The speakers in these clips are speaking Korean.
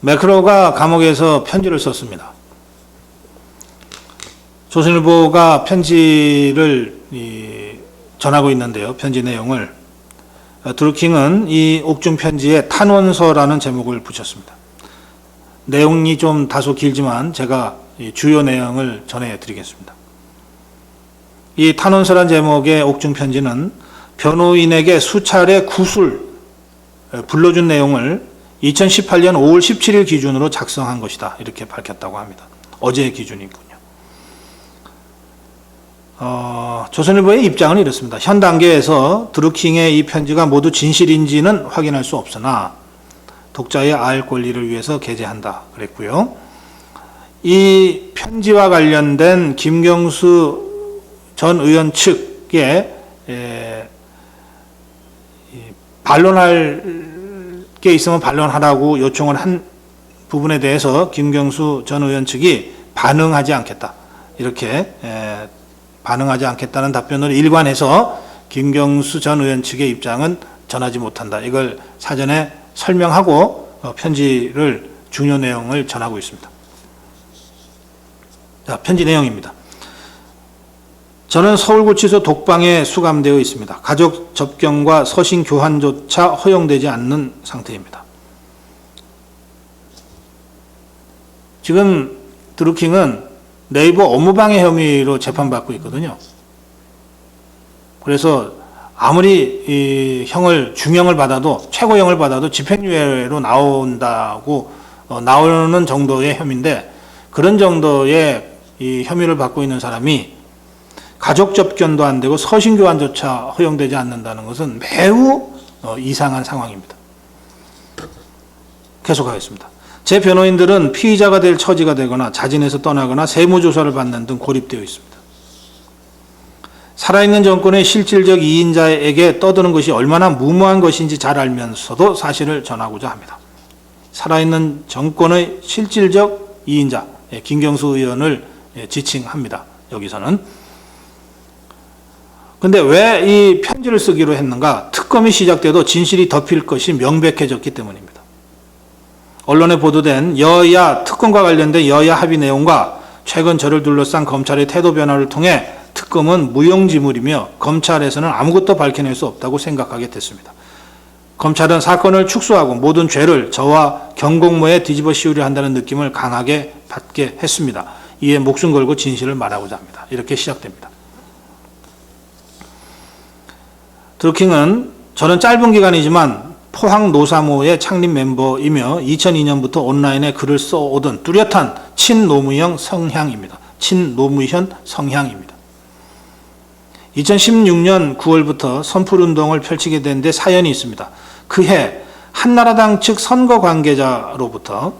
매크로가 감옥에서 편지를 썼습니다. 조선일보가 편지를 전하고 있는데요. 편지 내용을 드루킹은 이 옥중 편지에 탄원서라는 제목을 붙였습니다. 내용이 좀 다소 길지만 제가 주요 내용을 전해드리겠습니다. 이 탄원서란 제목의 옥중 편지는 변호인에게 수차례 구술 불러준 내용을 2018년 5월 17일 기준으로 작성한 것이다. 이렇게 밝혔다고 합니다. 어제의 기준이군요. 조선일보의 입장은 이렇습니다. 현 단계에서 드루킹의 이 편지가 모두 진실인지는 확인할 수 없으나 독자의 알 권리를 위해서 게재한다 그랬고요. 이 편지와 관련된 김경수 전 의원 측에 반론할 게 있으면 반론하라고 요청을 한 부분에 대해서 김경수 전 의원 측이 반응하지 않겠다. 이렇게 반응하지 않겠다는 답변을 일관해서 김경수 전 의원 측의 입장은 전하지 못한다. 이걸 사전에 설명하고 편지를 중요 내용을 전하고 있습니다. 자, 편지 내용입니다. 저는 서울구치소 독방에 수감되어 있습니다. 가족 접견과 서신 교환조차 허용되지 않는 상태입니다. 지금 드루킹은 네이버 업무방해 혐의로 재판받고 있거든요. 그래서 아무리 이 중형을 받아도, 최고형을 받아도 집행유예로 나오는 정도의 혐의인데, 그런 정도의 이 혐의를 받고 있는 사람이 가족 접견도 안 되고 서신 교환조차 허용되지 않는다는 것은 매우 이상한 상황입니다. 계속하겠습니다. 제 변호인들은 피의자가 될 처지가 되거나 자진해서 떠나거나 세무조사를 받는 등 고립되어 있습니다. 살아있는 정권의 실질적 이인자에게 떠드는 것이 얼마나 무모한 것인지 잘 알면서도 사실을 전하고자 합니다. 살아있는 정권의 실질적 이인자, 김경수 의원을 지칭합니다. 여기서는. 근데 왜 이 편지를 쓰기로 했는가? 특검이 시작돼도 진실이 덮일 것이 명백해졌기 때문입니다. 언론에 보도된 여야 특검과 관련된 여야 합의 내용과 최근 저를 둘러싼 검찰의 태도 변화를 통해 특검은 무용지물이며 검찰에서는 아무것도 밝혀낼 수 없다고 생각하게 됐습니다. 검찰은 사건을 축소하고 모든 죄를 저와 경공모에 뒤집어 씌우려 한다는 느낌을 강하게 받게 했습니다. 이에 목숨 걸고 진실을 말하고자 합니다. 이렇게 시작됩니다. 드루킹은 저는 짧은 기간이지만 포항 노사모의 창립 멤버이며 2002년부터 온라인에 글을 써오던 뚜렷한 친노무현 성향입니다. 2016년 9월부터 선풀운동을 펼치게 된 데 사연이 있습니다. 그해 한나라당 측 선거 관계자로부터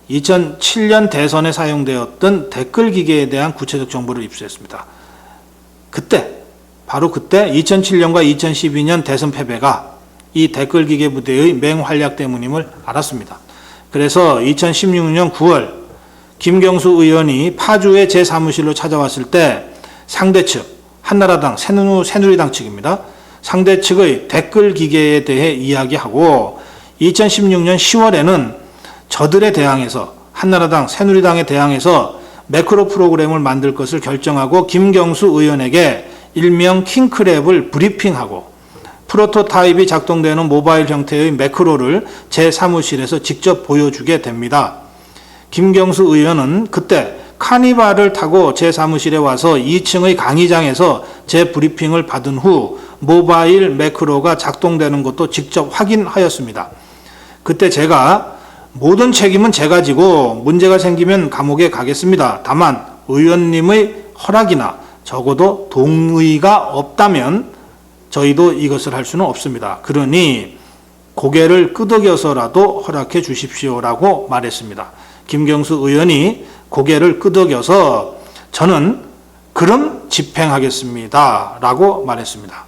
2007년 대선에 사용되었던 댓글 기계에 대한 구체적 정보를 입수했습니다. 바로 그때 2007년과 2012년 대선 패배가 이 댓글 기계 부대의 맹활약 때문임을 알았습니다. 그래서 2016년 9월 김경수 의원이 파주의 제 사무실로 찾아왔을 때 상대 측, 한나라당, 새누리당 측입니다. 상대 측의 댓글 기계에 대해 이야기하고 2016년 10월에는 저들에 대항해서 한나라당, 새누리당에 대항해서 매크로 프로그램을 만들 것을 결정하고 김경수 의원에게 일명 킹크랩을 브리핑하고 프로토타입이 작동되는 모바일 형태의 매크로를 제 사무실에서 직접 보여주게 됩니다. 김경수 의원은 그때 카니발을 타고 제 사무실에 와서 2층의 강의장에서 제 브리핑을 받은 후 모바일 매크로가 작동되는 것도 직접 확인하였습니다. 그때 제가 모든 책임은 제가 지고 문제가 생기면 감옥에 가겠습니다. 다만 의원님의 허락이나 적어도 동의가 없다면 저희도 이것을 할 수는 없습니다. 그러니 고개를 끄덕여서라도 허락해 주십시오라고 말했습니다. 김경수 의원이 고개를 끄덕여서 저는 그럼 집행하겠습니다 라고 말했습니다.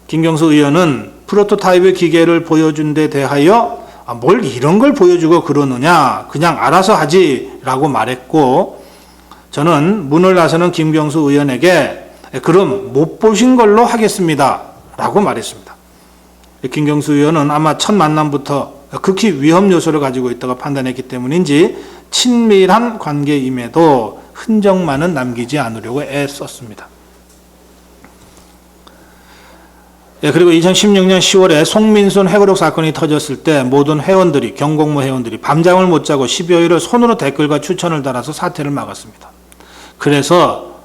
김경수 의원은 프로토타입의 기계를 보여준 데 대하여 뭘 이런 걸 보여주고 그러느냐, 그냥 알아서 하지 라고 말했고, 저는 문을 나서는 김경수 의원에게 그럼 못 보신 걸로 하겠습니다 라고 말했습니다. 김경수 의원은 아마 첫 만남부터 극히 위험 요소를 가지고 있다고 판단했기 때문인지 친밀한 관계임에도 흔적만은 남기지 않으려고 애썼습니다. 그리고 2016년 10월에 송민순 회고록 사건이 터졌을 때 모든 회원들이, 경공모 회원들이 밤잠을 못 자고 10여일을 손으로 댓글과 추천을 달아서 사태를 막았습니다. 그래서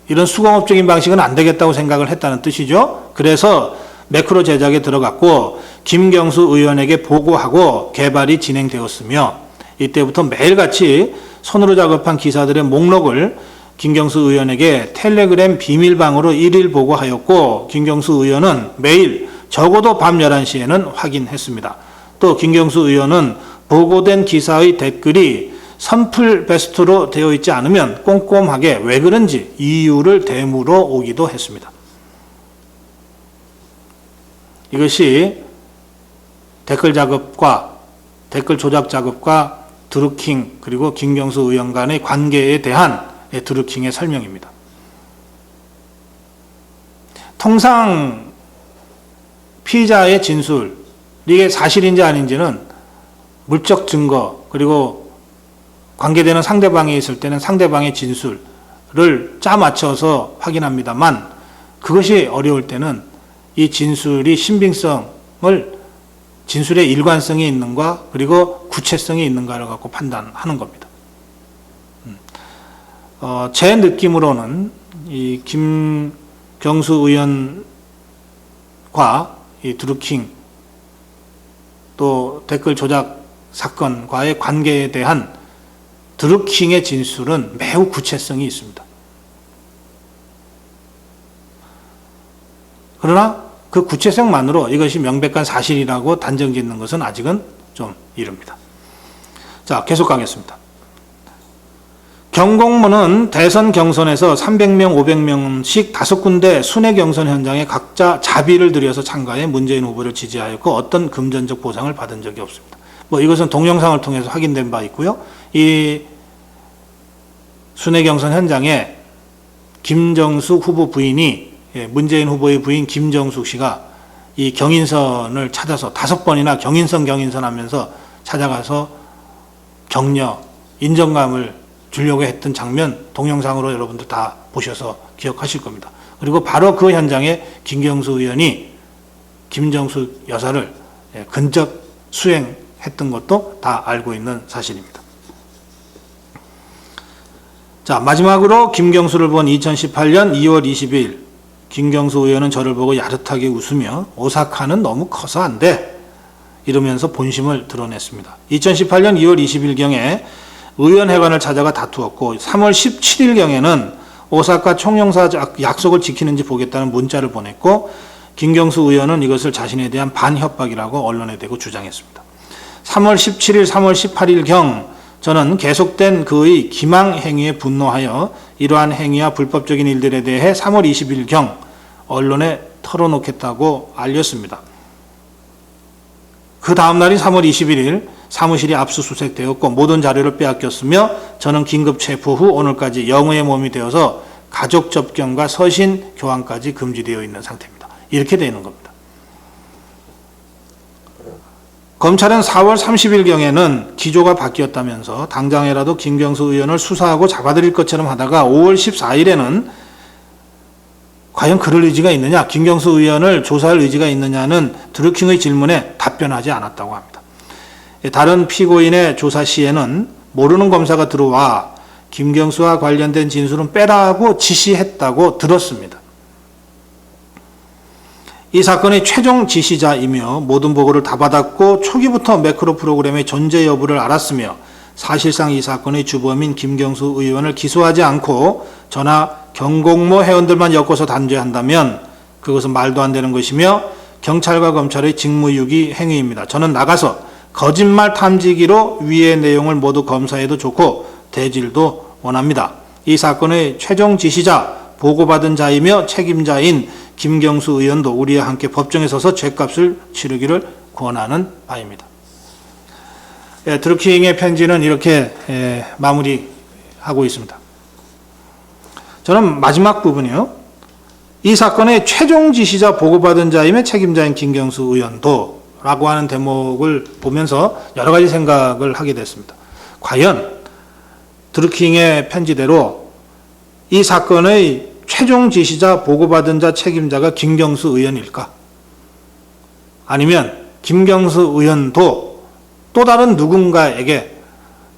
이런 수공업적인 방식은 안 되겠다고 생각을 했다는 뜻이죠. 그래서 매크로 제작에 들어갔고 김경수 의원에게 보고하고 개발이 진행되었으며 이때부터 매일같이 손으로 작업한 기사들의 목록을 김경수 의원에게 텔레그램 비밀방으로 일일 보고하였고 김경수 의원은 매일 적어도 밤 11시에는 확인했습니다. 또 김경수 의원은 보고된 기사의 댓글이 선플 베스트로 되어 있지 않으면 꼼꼼하게 왜 그런지 이유를 되물어 오기도 했습니다. 이것이 댓글 작업과 댓글 조작 작업과 드루킹 그리고 김경수 의원 간의 관계에 대한 드루킹의 설명입니다. 통상 피의자의 진술, 이게 사실인지 아닌지는 물적 증거 그리고 관계되는 상대방이 있을 때는 상대방의 진술을 짜맞춰서 확인합니다만 그것이 어려울 때는 이 진술이 신빙성을 진술의 일관성이 있는가 그리고 구체성이 있는가를 갖고 판단하는 겁니다. 제 느낌으로는 이 김경수 의원과 이 드루킹 또 댓글 조작 사건과의 관계에 대한 드루킹의 진술은 매우 구체성이 있습니다. 그러나 그 구체성만으로 이것이 명백한 사실이라고 단정 짓는 것은 아직은 좀 이릅니다. 자, 계속 가겠습니다. 경공모는 대선 경선에서 300명, 500명씩 5군데 순회 경선 현장에 각자 자비를 들여서 참가해 문재인 후보를 지지하였고 어떤 금전적 보상을 받은 적이 없습니다. 이것은 동영상을 통해서 확인된 바 있고요. 이 순회 경선 현장에 김정숙 후보 부인이 문재인 후보의 부인 김정숙 씨가 이 경인선을 찾아서 5번이나 경인선 하면서 찾아가서 격려, 인정감을 주려고 했던 장면 동영상으로 여러분들 다 보셔서 기억하실 겁니다. 그리고 바로 그 현장에 김경수 의원이 김정숙 여사를 근접 수행했던 것도 다 알고 있는 사실입니다. 자, 마지막으로 김경수를 본 2018년 2월 20일 김경수 의원은 저를 보고 야릇하게 웃으며 오사카는 너무 커서 안 돼 이러면서 본심을 드러냈습니다. 2018년 2월 20일경에 의원회관을 찾아가 다투었고 3월 17일경에는 오사카 총영사 약속을 지키는지 보겠다는 문자를 보냈고 김경수 의원은 이것을 자신에 대한 반협박이라고 언론에 대고 주장했습니다. 3월 17일, 3월 18일경 저는 계속된 그의 기망 행위에 분노하여 이러한 행위와 불법적인 일들에 대해 3월 20일경 언론에 털어놓겠다고 알렸습니다. 그 다음 날인 3월 21일 사무실이 압수수색되었고 모든 자료를 빼앗겼으며 저는 긴급 체포 후 오늘까지 영의의 몸이 되어서 가족 접견과 서신 교환까지 금지되어 있는 상태입니다. 이렇게 되는 겁니다. 검찰은 4월 30일경에는 기조가 바뀌었다면서 당장이라도 김경수 의원을 수사하고 잡아들일 것처럼 하다가 5월 14일에는 과연 그럴 의지가 있느냐, 김경수 의원을 조사할 의지가 있느냐는 드루킹의 질문에 답변하지 않았다고 합니다. 다른 피고인의 조사 시에는 모르는 검사가 들어와 김경수와 관련된 진술은 빼라고 지시했다고 들었습니다. 이 사건의 최종 지시자이며 모든 보고를 다 받았고 초기부터 매크로 프로그램의 존재 여부를 알았으며 사실상 이 사건의 주범인 김경수 의원을 기소하지 않고 저나 경공모 회원들만 엮어서 단죄한다면 그것은 말도 안 되는 것이며 경찰과 검찰의 직무유기 행위입니다. 저는 나가서 거짓말 탐지기로 위의 내용을 모두 검사해도 좋고 대질도 원합니다. 이 사건의 최종 지시자, 보고받은 자이며 책임자인 김경수 의원도 우리와 함께 법정에 서서 죗값을 치르기를 권하는 바입니다. 드루킹의 편지는 이렇게 마무리하고 있습니다. 저는 마지막 부분이요. 이 사건의 최종 지시자 보고받은 자임의 책임자인 김경수 의원도 라고 하는 대목을 보면서 여러 가지 생각을 하게 됐습니다. 과연 드루킹의 편지대로 이 사건의 최종 지시자, 보고받은 자, 책임자가 김경수 의원일까? 아니면 김경수 의원도 또 다른 누군가에게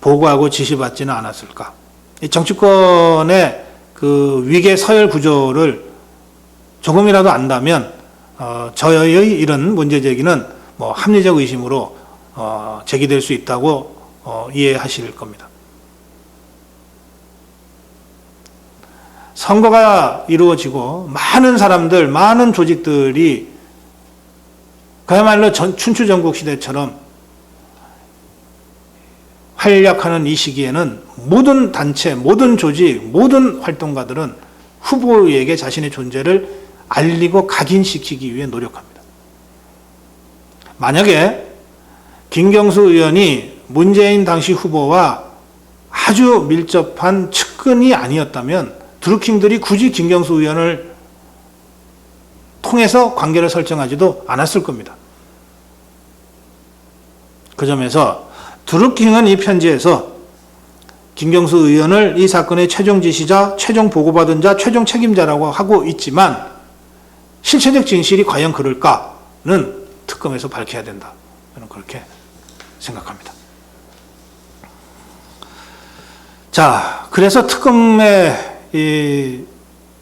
보고하고 지시받지는 않았을까? 이 정치권의 그 위계 서열 구조를 조금이라도 안다면 저의 이런 문제 제기는 뭐 합리적 의심으로 제기될 수 있다고 이해하실 겁니다. 선거가 이루어지고 많은 사람들, 많은 조직들이 그야말로 춘추전국 시대처럼 활약하는 이 시기에는 모든 단체, 모든 조직, 모든 활동가들은 후보에게 자신의 존재를 알리고 각인시키기 위해 노력합니다. 만약에 김경수 의원이 문재인 당시 후보와 아주 밀접한 측근이 아니었다면 드루킹들이 굳이 김경수 의원을 통해서 관계를 설정하지도 않았을 겁니다. 그 점에서 드루킹은 이 편지에서 김경수 의원을 이 사건의 최종 지시자, 최종 보고받은 자, 최종 책임자라고 하고 있지만 실체적 진실이 과연 그럴까는 특검에서 밝혀야 된다. 저는 그렇게 생각합니다. 자, 그래서 특검에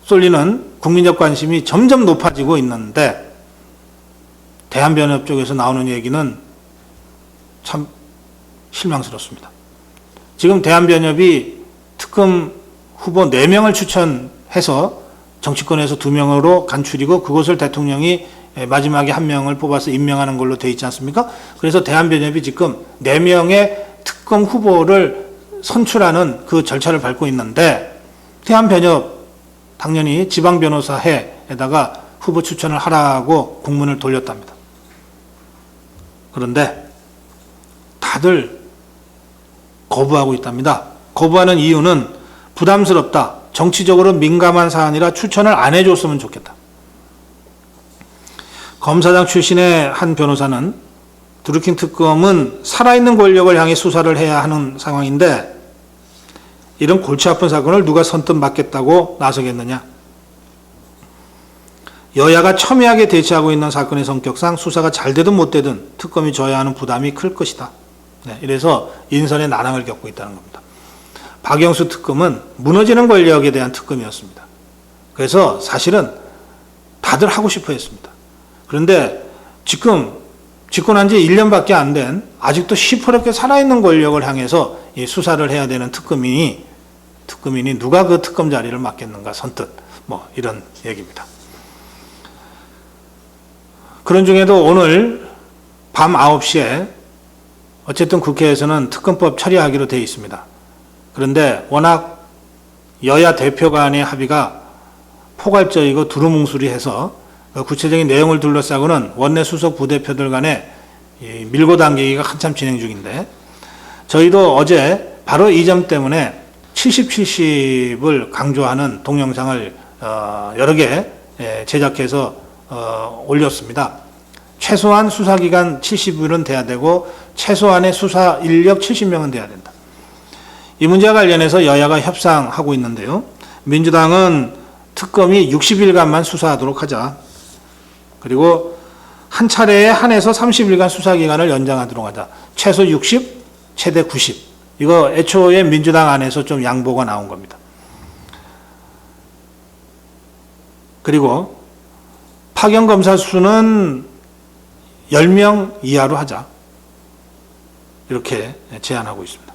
쏠리는 국민적 관심이 점점 높아지고 있는데 대한변협 쪽에서 나오는 얘기는 참 실망스럽습니다. 지금 대한변협이 특검 후보 4명을 추천해서 정치권에서 2명으로 간추리고 그것을 대통령이 마지막에 1명을 뽑아서 임명하는 걸로 돼 있지 않습니까? 그래서 대한변협이 지금 4명의 특검 후보를 선출하는 그 절차를 밟고 있는데 대한변협 당연히 지방변호사회에다가 후보 추천을 하라고 공문을 돌렸답니다. 그런데 다들 거부하고 있답니다. 거부하는 이유는 부담스럽다. 정치적으로 민감한 사안이라 추천을 안 해줬으면 좋겠다. 검사장 출신의 한 변호사는 드루킹 특검은 살아있는 권력을 향해 수사를 해야 하는 상황인데 이런 골치 아픈 사건을 누가 선뜻 맡겠다고 나서겠느냐. 여야가 첨예하게 대치하고 있는 사건의 성격상 수사가 잘 되든 못 되든 특검이 져야 하는 부담이 클 것이다. 이래서 인선의 난항을 겪고 있다는 겁니다. 박영수 특검은 무너지는 권력에 대한 특검이었습니다. 그래서 사실은 다들 하고 싶어 했습니다. 그런데 지금 집권한 지 1년밖에 안 된 아직도 시퍼렇게 살아있는 권력을 향해서 이 수사를 해야 되는 특검인이 누가 그 특검 자리를 맡겠는가 선뜻 뭐 이런 얘기입니다. 그런 중에도 오늘 밤 9시에 어쨌든 국회에서는 특검법 처리하기로 되어 있습니다. 그런데 워낙 여야 대표 간의 합의가 포괄적이고 두루뭉술이해서 구체적인 내용을 둘러싸고는 원내 수석 부대표들 간에 밀고 당기기가 한참 진행 중인데 저희도 어제 바로 이 점 때문에 70-70을 강조하는 동영상을 여러 개 제작해서 올렸습니다. 최소한 수사기간 70일은 돼야 되고 최소한의 수사 인력 70명은 돼야 된다. 이 문제와 관련해서 여야가 협상하고 있는데요. 민주당은 특검이 60일간만 수사하도록 하자. 그리고 한 차례에 한해서 30일간 수사기간을 연장하도록 하자. 최소 60, 최대 90. 이거 애초에 민주당 안에서 좀 양보가 나온 겁니다. 그리고 파견검사 수는 10명 이하로 하자. 이렇게 제안하고 있습니다.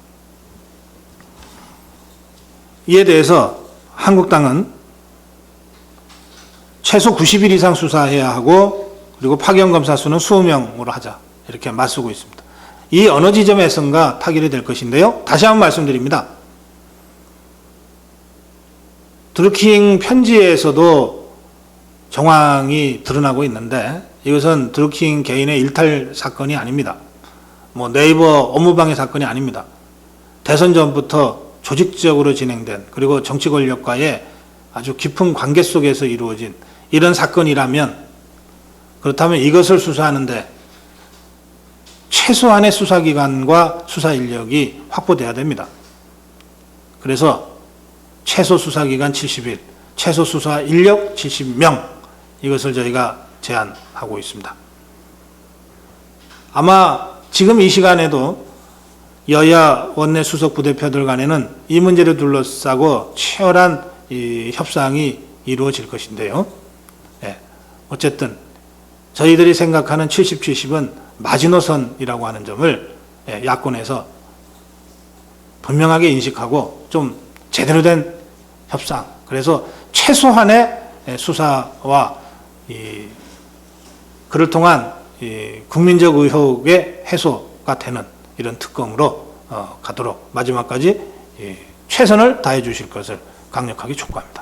이에 대해서 한국당은 최소 90일 이상 수사해야 하고 그리고 파견검사 수는 20명으로 하자. 이렇게 맞서고 있습니다. 이 어느 지점에선가 타결이 될 것인데요. 다시 한번 말씀드립니다. 드루킹 편지에서도 정황이 드러나고 있는데 이것은 드루킹 개인의 일탈 사건이 아닙니다. 뭐 네이버 업무방해 사건이 아닙니다. 대선 전부터 조직적으로 진행된 그리고 정치 권력과의 아주 깊은 관계 속에서 이루어진 이런 사건이라면 그렇다면 이것을 수사하는데 최소한의 수사기관과 수사 인력이 확보돼야 됩니다. 그래서 최소 수사기간 70일, 최소 수사 인력 70명, 이것을 저희가 제안하고 있습니다. 아마 지금 이 시간에도 여야 원내 수석 부대표들 간에는 이 문제를 둘러싸고 치열한 이 협상이 이루어질 것인데요. 어쨌든 저희들이 생각하는 70, 70은 마지노선이라고 하는 점을 야권에서 분명하게 인식하고 좀 제대로 된 협상, 그래서 최소한의 수사와 그를 통한 국민적 의혹의 해소가 되는 이런 특검으로 가도록 마지막까지 최선을 다해 주실 것을 강력하게 촉구합니다.